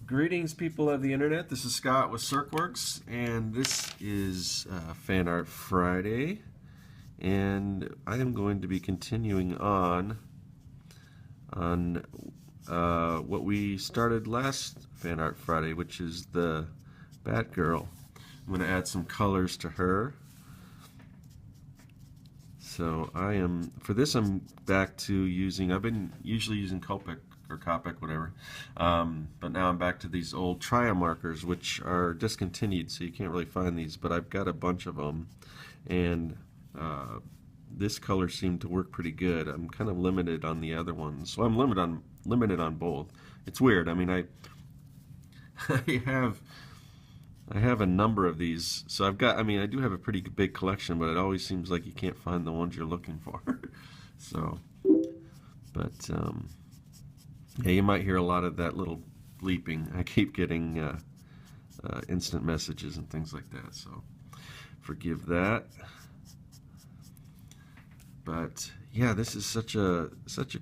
Greetings, people of the internet. This is Scott with CircWorks, and this is Fan Art Friday. And I am going to be continuing on what we started last Fan Art Friday, which is the Batgirl. I'm going to add some colors to her. So for this I'm back to using, I've been usually using Copic or Copic, whatever, but now I'm back to these old Tria markers, which are discontinued, so you can't really find these, but I've got a bunch of them, and this color seemed to work pretty good. I'm kind of limited on the other ones, so I'm limited on both. It's weird. I mean, I have a number of these, so I do have a pretty big collection, but it always seems like you can't find the ones you're looking for. So, but yeah, you might hear a lot of that little bleeping. I keep getting instant messages and things like that, so forgive that. But yeah, this is such a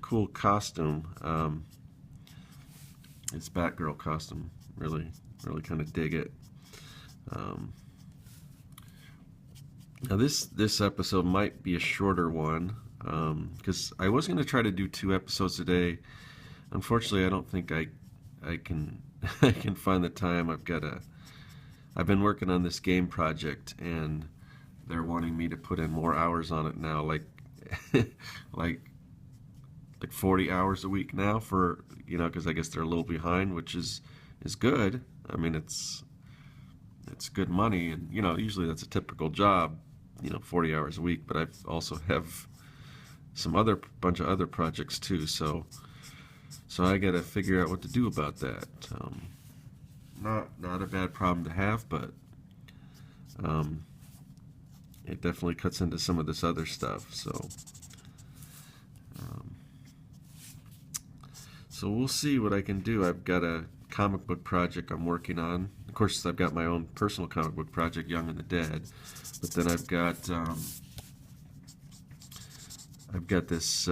cool costume. It's Batgirl costume. Really kind of dig it. Now this episode might be a shorter one, because I was going to try to do 2 episodes a day. Unfortunately, I don't think I can I can find the time. I've been working on this game project, and they're wanting me to put in more hours on it now, like like 40 hours a week now, for because I guess they're a little behind, which is good. I mean, it's good money, and usually that's a typical job, 40 hours a week, but I also have some bunch of other projects too, so I got to figure out what to do about that. Not a bad problem to have, but it definitely cuts into some of this other stuff. So we'll see what I can do. I've got a comic book project I'm working on. Of course, I've got my own personal comic book project, Young and the Dead, but then I've got this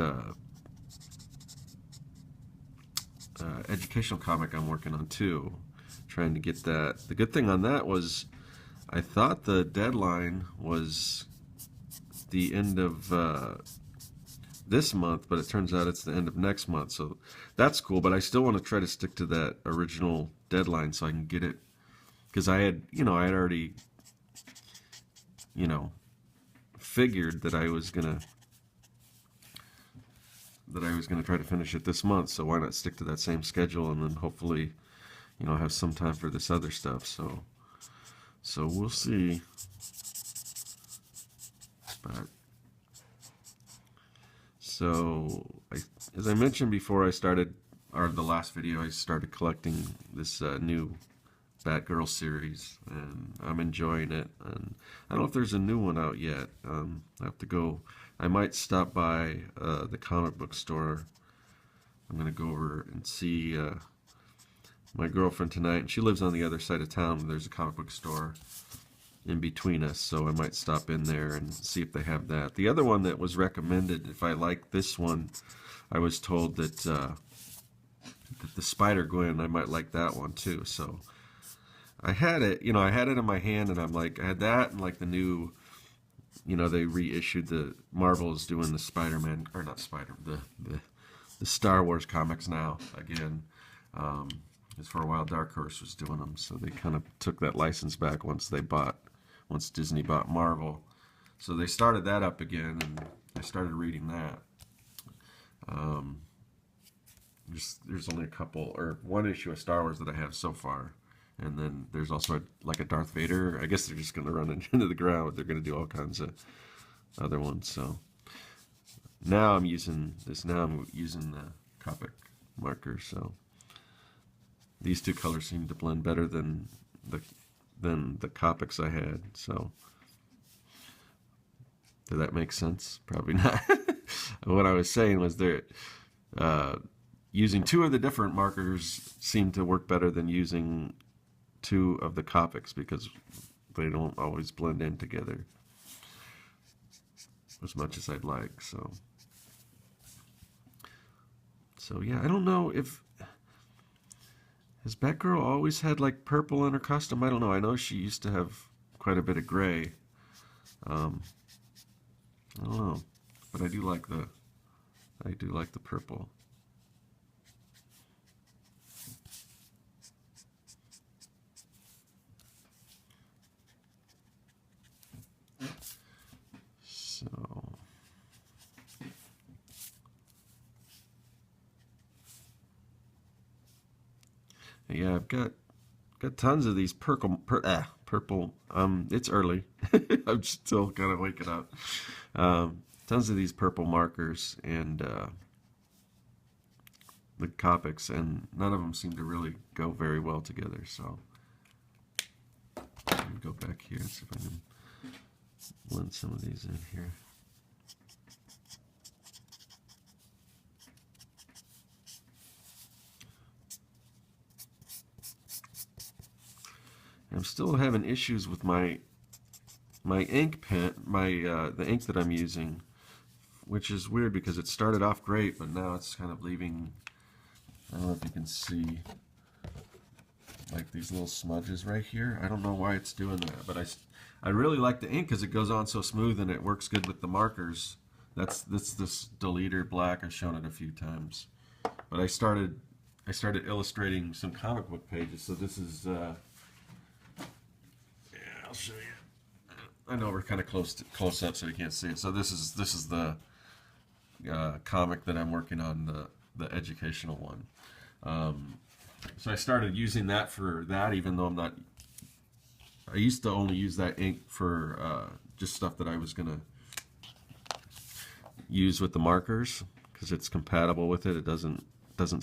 educational comic I'm working on too, trying to get that. The good thing on that was I thought the deadline was the end of this month, but it turns out it's the end of next month, so that's cool. But I still want to try to stick to that original deadline so I can get it, because I had already figured that I was gonna try to finish it this month, so why not stick to that same schedule, and then hopefully have some time for this other stuff. So we'll see. But as I mentioned before, the last video, I started collecting this new Batgirl series, and I'm enjoying it. And I don't know if there's a new one out yet. I have to go. I might stop by the comic book store. I'm gonna go over and see my girlfriend tonight, and she lives on the other side of town. There's a comic book store in between us, so I might stop in there and see if they have that. The other one that was recommended, if I like this one, I was told that the Spider-Gwen, I might like that one too. So I had it, I had it in my hand, and I'm like, I had that, and like the new, they reissued, the Marvel is doing the Spider-Man, or not the Star Wars comics now again. Because for a while Dark Horse was doing them, so they kind of took that license back once Disney bought Marvel. So they started that up again, and I started reading that. There's only a couple, or one issue of Star Wars that I have so far, and then there's also a Darth Vader. I guess they're just going to run into the ground. They're going to do all kinds of other ones. So now I'm using this. Now I'm using the Copic marker. So these 2 colors seem to blend better than the Copics I had. So did that make sense? Probably not. What I was saying was using 2 of the different markers seemed to work better than using 2 of the Copics, because they don't always blend in together as much as I'd like. So yeah, I don't know if has Batgirl always had like purple in her costume. I don't know. I know she used to have quite a bit of gray. I don't know, but I do like the purple. So yeah, I've got tons of these purple. It's early. I'm still kind of waking up. Tons of these purple markers and the Copics, and none of them seem to really go very well together. So let me go back here and see if I can blend some of these in here. I'm still having issues with my ink pen, the ink that I'm using, which is weird because it started off great, but now it's kind of leaving. I don't know if you can see like these little smudges right here. I don't know why it's doing that, but I really like the ink because it goes on so smooth and it works good with the markers. That's this Deleter Black. I've shown it a few times, but I started illustrating some comic book pages. So this is I'll show you. I know we're kind of close up, so you can't see it. So this is the comic that I'm working on, the educational one. So I started using that for that, even though I'm not. I used to only use that ink for just stuff that I was gonna use with the markers because it's compatible with it. It doesn't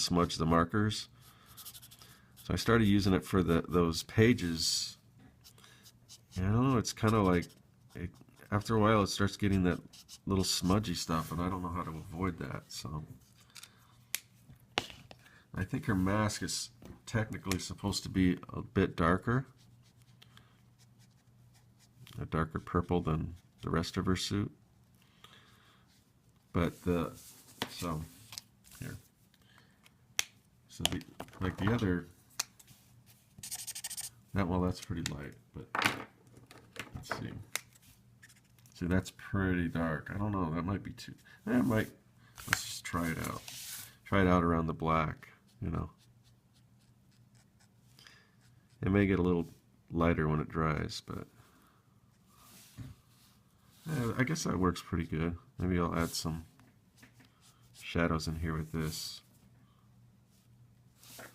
smudge the markers. So I started using it for those pages. And I don't know, it's kind of like, after a while it starts getting that little smudgy stuff, and I don't know how to avoid that. So I think her mask is technically supposed to be a bit darker, a darker purple than the rest of her suit. But so here, so like the other, that's pretty light, but let's see. See, that's pretty dark. I don't know, that might be too, let's just try it out. Try it out around the black, you know. It may get a little lighter when it dries, but yeah, I guess that works pretty good. Maybe I'll add some shadows in here with this. There's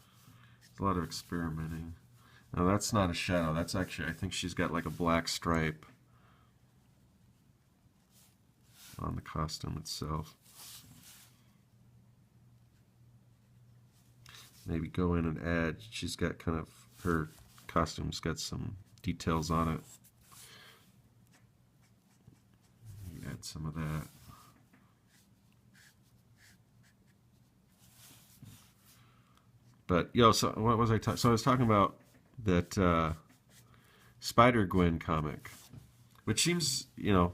a lot of experimenting. Now that's not a shadow, that's actually, I think she's got like a black stripe on the costume itself. Maybe go in and add, she's got kind of, her costume's got some details on it. Add some of that. But so what was I talking? So I was talking about that Spider-Gwen comic, which seems, it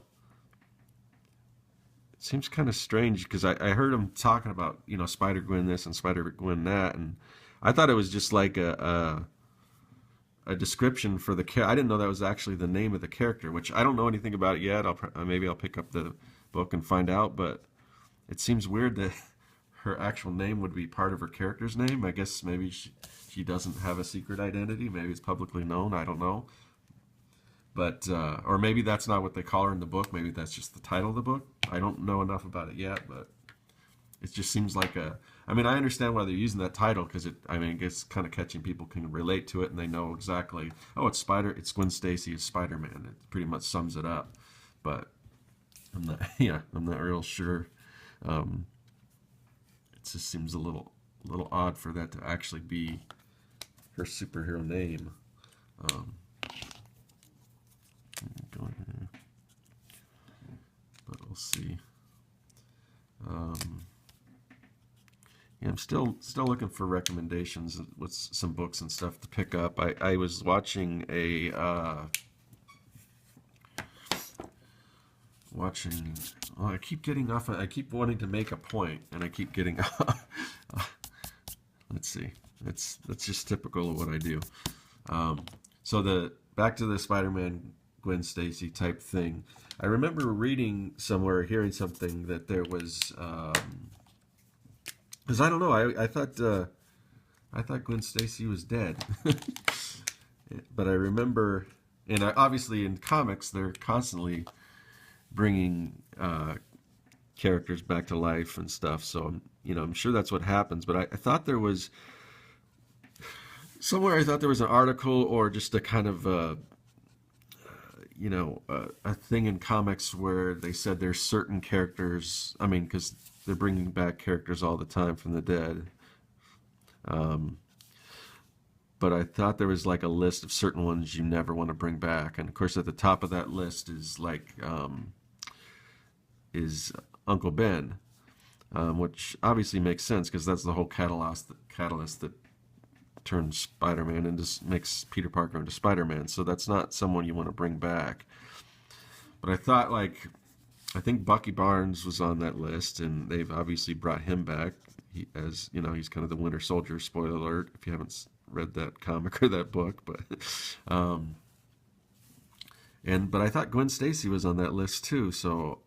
seems kind of strange because I heard him talking about, Spider-Gwen this and Spider-Gwen that, and I thought it was just like a description for the character. I didn't know that was actually the name of the character, which I don't know anything about it yet. Maybe I'll pick up the book and find out, but it seems weird that her actual name would be part of her character's name. I guess maybe she doesn't have a secret identity. Maybe it's publicly known. I don't know. But, or maybe that's not what they call her in the book. Maybe that's just the title of the book. I don't know enough about it yet, but it just seems like I understand why they're using that title because it's kind of catching. People can relate to it and they know exactly, oh, it's Gwen Stacy as Spider-Man. It pretty much sums it up. But I'm not real sure. It just seems a little odd for that to actually be her superhero name. Go in here, but we'll see. Yeah, I'm still looking for recommendations with some books and stuff to pick up. I was watching a watching. Well, I keep getting off. I keep wanting to make a point, and I keep getting off. Let's see. That's just typical of what I do. So the back to the Spider-Man Gwen Stacy type thing. I remember reading somewhere, hearing something that there was, because I don't know. I thought Gwen Stacy was dead, but I remember, and obviously in comics they're constantly bringing characters back to life and stuff. So I'm sure that's what happens. But I thought there was somewhere. I thought there was an article or just a kind of a thing in comics where they said there's certain characters. I mean, because they're bringing back characters all the time from the dead. But I thought there was like a list of certain ones you never want to bring back, and of course at the top of that list is like is Uncle Ben, which obviously makes sense because that's the whole catalyst that turns Spider-Man into, makes Peter Parker into Spider-Man. So that's not someone you want to bring back. But I thought, like, I think Bucky Barnes was on that list, and they've obviously brought him back. As you know, he's kind of the Winter Soldier. Spoiler alert if you haven't read that comic or that book. But but I thought Gwen Stacy was on that list too. So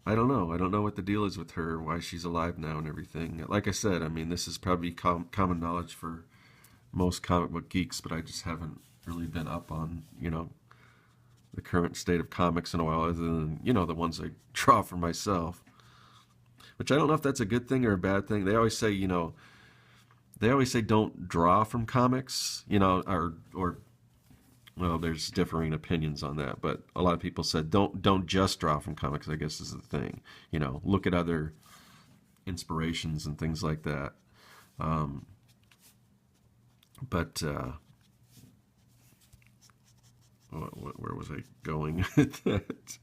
I don't know. I don't know what the deal is with her, why she's alive now and everything. Like I said, I mean, this is probably common knowledge for most comic book geeks, but I just haven't really been up on, the current state of comics in a while, other than, the ones I draw for myself. Which I don't know if that's a good thing or a bad thing. They always say, don't draw from comics, or well, there's differing opinions on that, but a lot of people said don't just draw from comics, I guess is the thing. Look at other inspirations and things like that. But where was I going with that?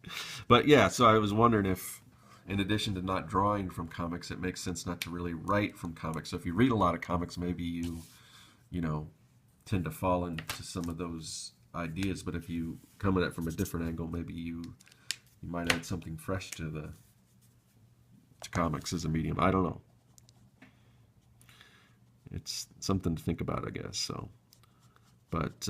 But yeah, so I was wondering if, in addition to not drawing from comics, it makes sense not to really write from comics. So if you read a lot of comics, maybe you tend to fall into some of those ideas. But if you come at it from a different angle, maybe you might add something fresh to comics as a medium. I don't know. It's something to think about, I guess. So, but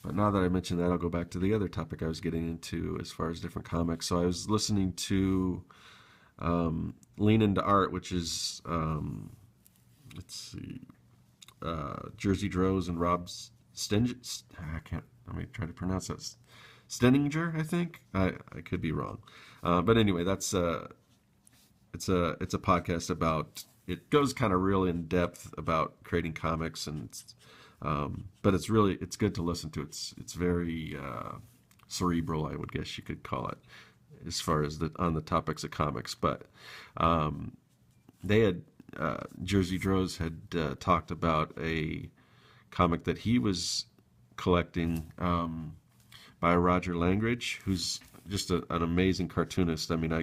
now that I mentioned that, I'll go back to the other topic I was getting into as far as different comics. So I was listening to Lean Into Art, which is, let's see, Jersey Droz and Rob let me try to pronounce that. Steninger, I think. I could be wrong. But anyway, it's a podcast about, it goes kind of real in depth about creating comics, and but it's good to listen to. It's very cerebral, I would guess you could call it, as far as on the topics of comics. But they had Jersey Droz had talked about a comic that he was collecting by Roger Langridge, who's just an amazing cartoonist. I mean,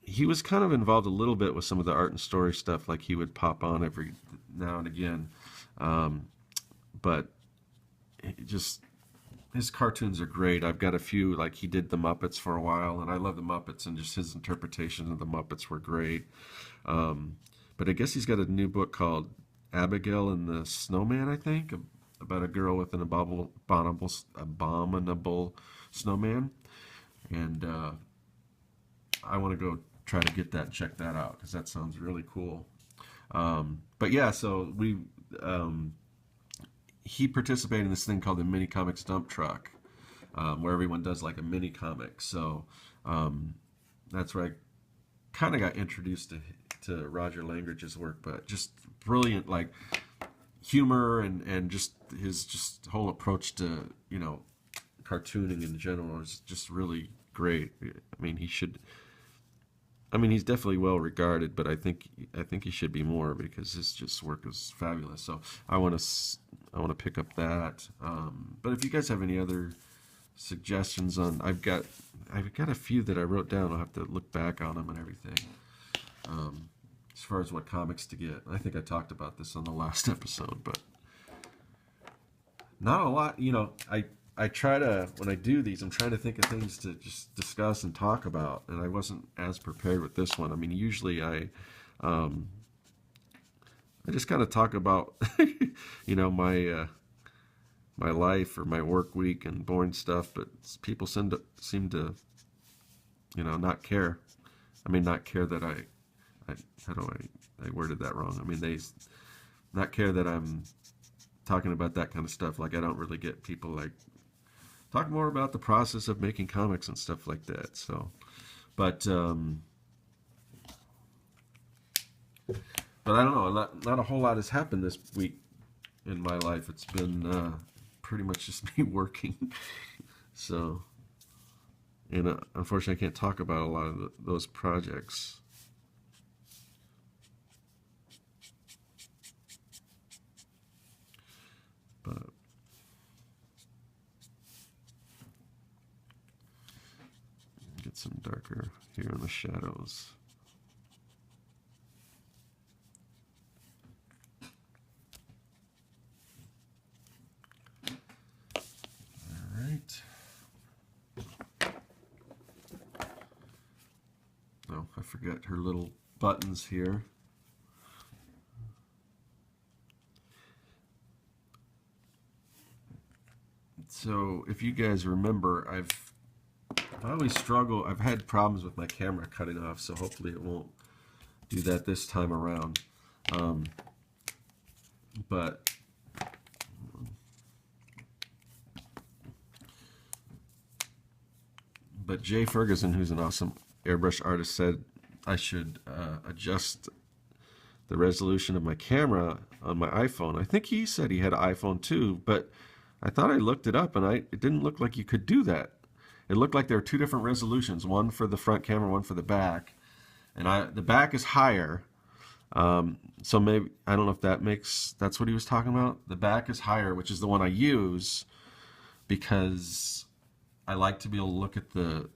he was kind of involved a little bit with some of the art and story stuff, like he would pop on every now and again. But his cartoons are great. I've got a few, like he did the Muppets for a while, and I love the Muppets, and just his interpretation of the Muppets were great. But I guess he's got a new book called Abigail and the Snowman, I think, about a girl with an abominable snowman. And I want to go try to get that and check that out, because that sounds really cool. But yeah, so he participated in this thing called the Mini Comics Dump Truck, where everyone does like a mini comic. So that's where I kind of got introduced to Roger Langridge's work, but just brilliant, like humor and just his whole approach to cartooning in general is just really great. I mean, he's definitely well regarded, but I think he should be more, because his work is fabulous. So I want to pick up that. But if you guys have any other suggestions on, I've got a few that I wrote down. I'll have to look back on them and everything. As far as what comics to get, I think I talked about this on the last episode, but not a lot. I try to, when I do these, I'm trying to think of things to just discuss and talk about, and I wasn't as prepared with this one. I mean, usually I just kind of talk about, my life or my work week and boring stuff, but people seem to not care. I mean, not care that how do I worded that wrong. I mean, they not care that I'm talking about that kind of stuff. Like, I don't really get people like talk more about the process of making comics and stuff like that. So, but I don't know. Not a whole lot has happened this week in my life. It's been pretty much just me working. So, and unfortunately, I can't talk about a lot of those projects. But get some darker here in the shadows. Oh, I forgot her little buttons here. So if you guys remember, I always struggle. I've had problems with my camera cutting off, so hopefully it won't do that this time around. But Jay Ferguson, who's an awesome airbrush artist, said I should adjust the resolution of my camera on my iPhone. I think he said he had an iPhone too, but I thought I looked it up and it didn't look like you could do that. It looked like there were two different resolutions, one for the front camera, one for the back. And the back is higher. So maybe, I don't know if that's what he was talking about. The back is higher, which is the one I use because I like to be able to look at the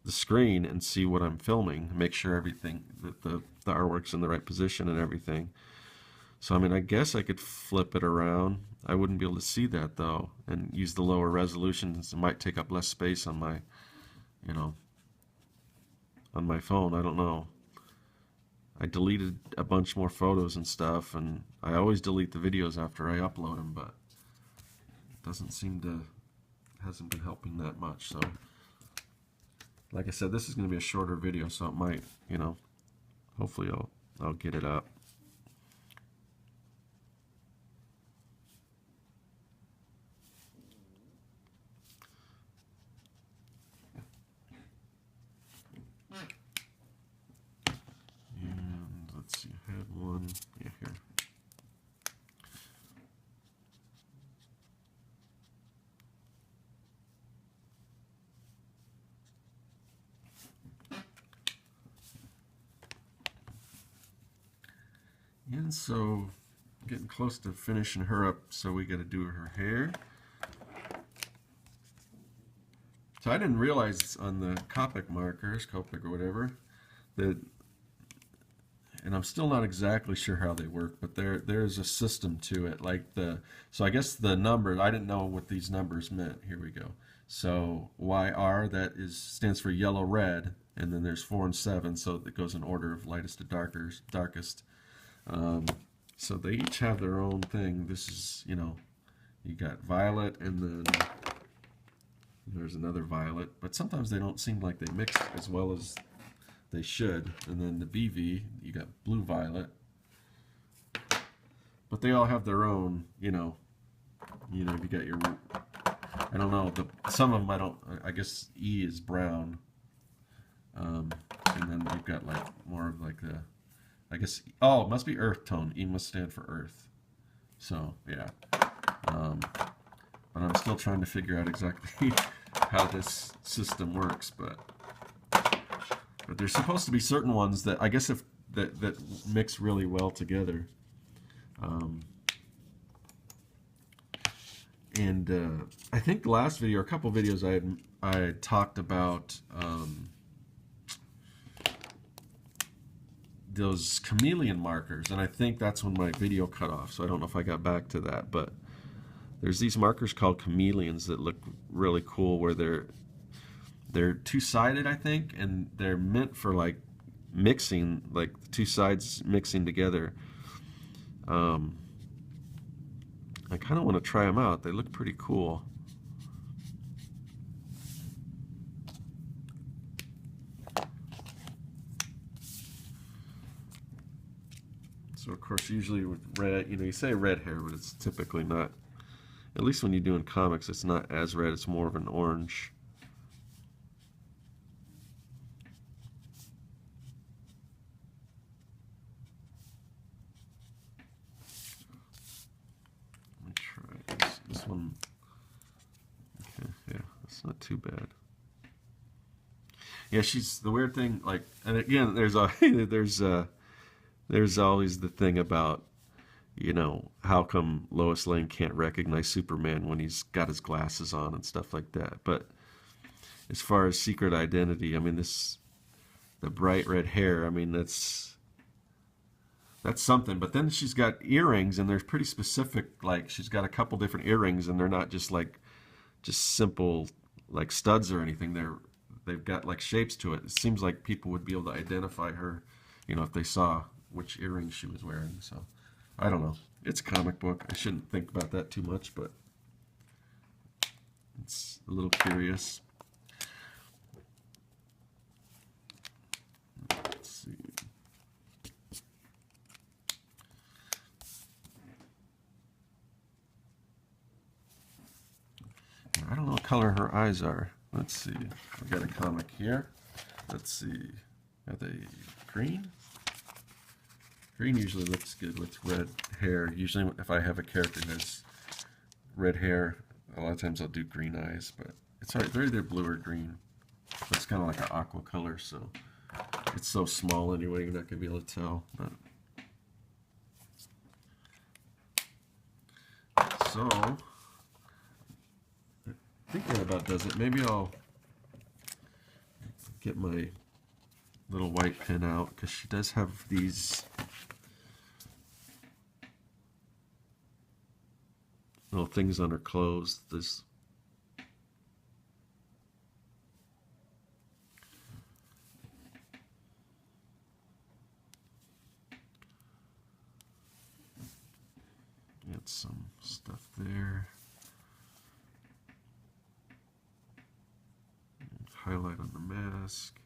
screen and see what I'm filming, make sure everything, that the artwork's in the right position and everything. So, I mean, I guess I could flip it around. I wouldn't be able to see that, though, and use the lower resolutions. It might take up less space on my, on my phone. I don't know. I deleted a bunch more photos and stuff, and I always delete the videos after I upload them, but it doesn't seem to, hasn't been helping that much. So, like I said, this is going to be a shorter video, so it might, hopefully I'll get it up. And let's see, I had one, yeah, here. And so, getting close to finishing her up, so we got to do her hair. So I didn't realize on the Copic markers, Copic or whatever, that, and I'm still not exactly sure how they work, but there's a system to it. Like so I guess the numbers, I didn't know what these numbers meant. Here we go. So YR, that stands for yellow red, and then there's 4 and 7, so it goes in order of lightest to darkest. So they each have their own thing. This is, you got violet, and then there's another violet, but sometimes they don't seem like they mix as well as they should. And then the BV, you got blue violet, but they all have their own, you got your, I don't know, some of them I guess E is brown, and then you've got like more of like the, I guess, oh, it must be earth tone. E must stand for earth. So, yeah. But I'm still trying to figure out exactly how this system works. But there's supposed to be certain ones that, I guess, that mix really well together. And I think the last video, or a couple videos, I had talked about those chameleon markers, and I think that's when my video cut off, so I don't know if I got back to that, but There's these markers called chameleons that look really cool, where they're two-sided, I think, and they're meant for like mixing, like the two sides mixing together. Um, I kind of want to try them out. They look pretty cool. So of course, usually with red, you say red hair, but it's typically not. At least when you do in comics, it's not as red. It's more of an orange. Let me try this one. Okay, yeah, that's not too bad. Yeah, she's the weird thing. Like, and again, there's always the thing about, how come Lois Lane can't recognize Superman when he's got his glasses on and stuff like that. But as far as secret identity, I mean, the bright red hair, I mean, that's something. But then she's got earrings, and they're pretty specific. Like, she's got a couple different earrings, and they're not just simple like studs or anything. They've got like shapes to it. It seems like people would be able to identify her, if they saw which earrings she was wearing. So I don't know. It's a comic book. I shouldn't think about that too much, but it's a little curious. Let's see. I don't know what color her eyes are. Let's see. We got a comic here. Let's see. Are they green? Green usually looks good with red hair. Usually if I have a character that has red hair, a lot of times I'll do green eyes, but it's alright. They're either blue or green. It's kind of like an aqua color, so it's so small anyway, you're not going to be able to tell. But so I think that about does it. Maybe I'll get my little white pen out, because she does have these little things on her clothes. This got some stuff there. Highlight on the mask.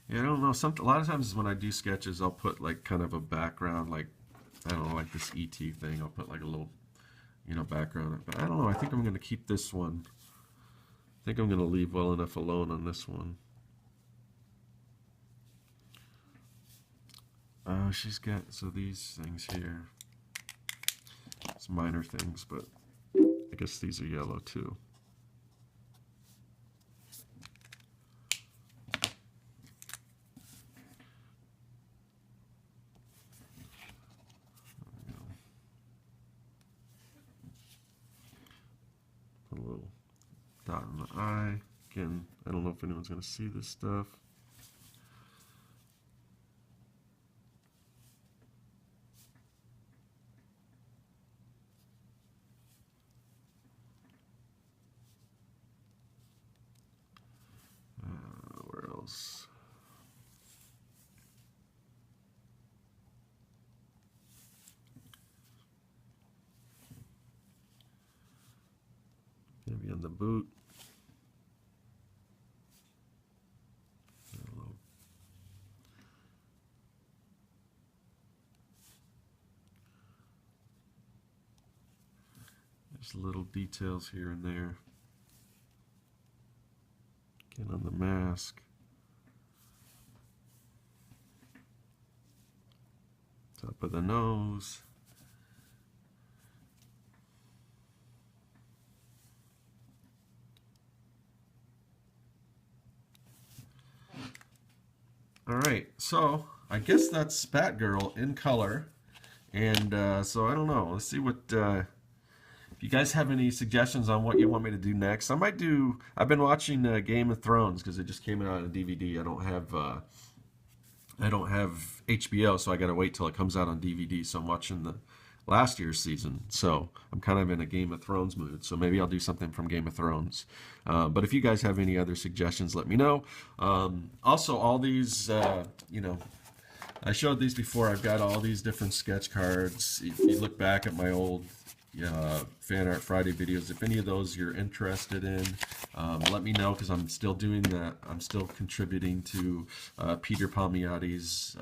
Yeah, I don't know. A lot of times when I do sketches, I'll put like kind of a background, like, I don't know, like this ET thing. I'll put like a little, background. But I don't know. I think I'm going to keep this one. I think I'm going to leave well enough alone on this one. Oh, she's got, so these things here. It's minor things, but I guess these are yellow too. A little dot in the eye. Again, I don't know if anyone's going to see this stuff. Where else? Maybe on the boot. There's little details here and there. Again on the mask. Top of the nose. All right, so I guess that's Batgirl in color, and so I don't know. Let's see what if you guys have any suggestions on what you want me to do next. I might do. I've been watching Game of Thrones because it just came out on DVD. I don't have HBO, so I got to wait till it comes out on DVD. So I'm watching the last year's season. So I'm kind of in a Game of Thrones mood. So maybe I'll do something from Game of Thrones. But if you guys have any other suggestions, let me know. Also, all these, I showed these before. I've got all these different sketch cards. If you look back at my old Fan Art Friday videos, if any of those you're interested in, let me know, because I'm still doing that. I'm still contributing to Peter Palmiotti's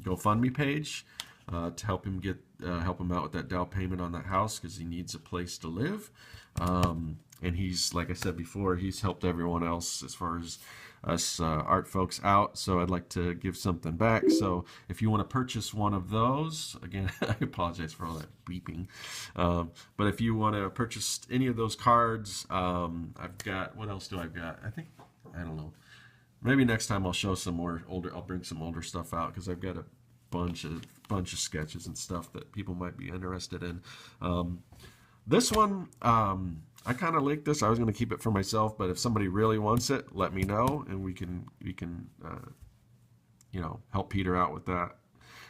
GoFundMe page to help him out with that down payment on that house, because he needs a place to live. And he's, like I said before, he's helped everyone else as far as us art folks out, so I'd like to give something back. So if you want to purchase one of those, again, I apologize for all that beeping, but if you want to purchase any of those cards, I've got, what else do I've got? I don't know, maybe next time I'll show some more older, I'll bring some older stuff out, because I've got a bunch of sketches and stuff that people might be interested in. This one, I kind of like this. I was going to keep it for myself, but if somebody really wants it, let me know, and we can help Peter out with that.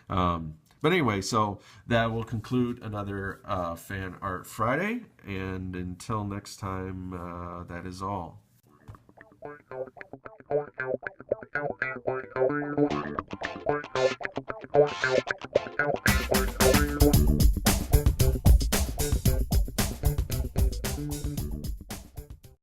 But anyway, so that will conclude another Fan Art Friday, and until next time, that is all.